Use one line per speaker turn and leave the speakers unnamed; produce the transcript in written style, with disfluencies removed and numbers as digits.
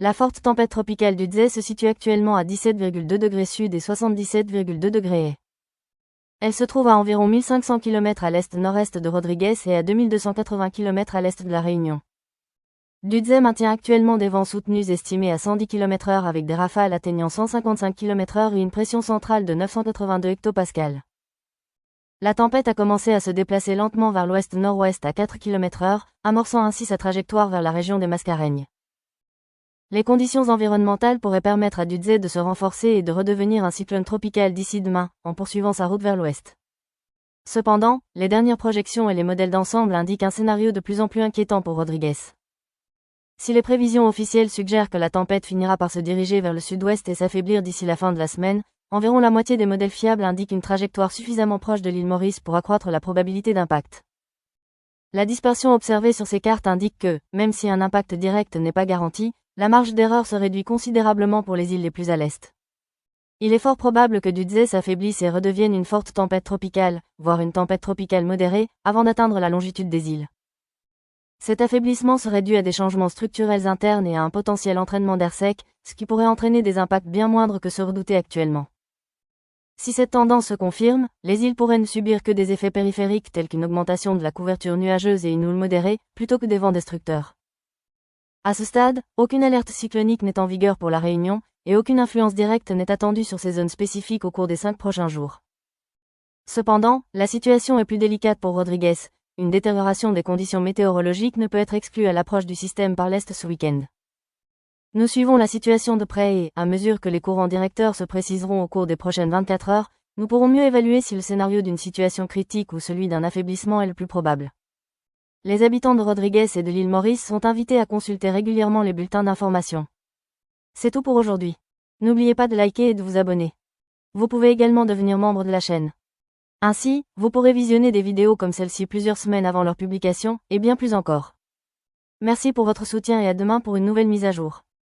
La forte tempête tropicale Dudzé se situe actuellement à 17,2 degrés sud et 77,2 degrés est. Elle se trouve à environ 1500 km à l'est-nord-est de Rodrigues et à 2280 km à l'est de la Réunion. Dudzé maintient actuellement des vents soutenus estimés à 110 km/h avec des rafales atteignant 155 km/h et une pression centrale de 982 hectopascales. La tempête a commencé à se déplacer lentement vers l'ouest-nord-ouest à 4 km/h, amorçant ainsi sa trajectoire vers la région des Mascareignes. Les conditions environnementales pourraient permettre à Dudzé de se renforcer et de redevenir un cyclone tropical d'ici demain, en poursuivant sa route vers l'ouest. Cependant, les dernières projections et les modèles d'ensemble indiquent un scénario de plus en plus inquiétant pour Rodrigues. Si les prévisions officielles suggèrent que la tempête finira par se diriger vers le sud-ouest et s'affaiblir d'ici la fin de la semaine, environ la moitié des modèles fiables indiquent une trajectoire suffisamment proche de l'île Maurice pour accroître la probabilité d'impact. La dispersion observée sur ces cartes indique que, même si un impact direct n'est pas garanti, la marge d'erreur se réduit considérablement pour les îles les plus à l'est. Il est fort probable que Dudzé s'affaiblisse et redevienne une forte tempête tropicale, voire une tempête tropicale modérée, avant d'atteindre la longitude des îles. Cet affaiblissement serait dû à des changements structurels internes et à un potentiel entraînement d'air sec, ce qui pourrait entraîner des impacts bien moindres que ceux redoutés actuellement. Si cette tendance se confirme, les îles pourraient ne subir que des effets périphériques tels qu'une augmentation de la couverture nuageuse et une houle modérée, plutôt que des vents destructeurs. À ce stade, aucune alerte cyclonique n'est en vigueur pour la Réunion, et aucune influence directe n'est attendue sur ces zones spécifiques au cours des 5 prochains jours. Cependant, la situation est plus délicate pour Rodrigues. Une détérioration des conditions météorologiques ne peut être exclue à l'approche du système par l'est ce week-end. Nous suivons la situation de près et, à mesure que les courants directeurs se préciseront au cours des prochaines 24 heures, nous pourrons mieux évaluer si le scénario d'une situation critique ou celui d'un affaiblissement est le plus probable. Les habitants de Rodrigues et de l'île Maurice sont invités à consulter régulièrement les bulletins d'information. C'est tout pour aujourd'hui. N'oubliez pas de liker et de vous abonner. Vous pouvez également devenir membre de la chaîne. Ainsi, vous pourrez visionner des vidéos comme celle-ci plusieurs semaines avant leur publication, et bien plus encore. Merci pour votre soutien et à demain pour une nouvelle mise à jour.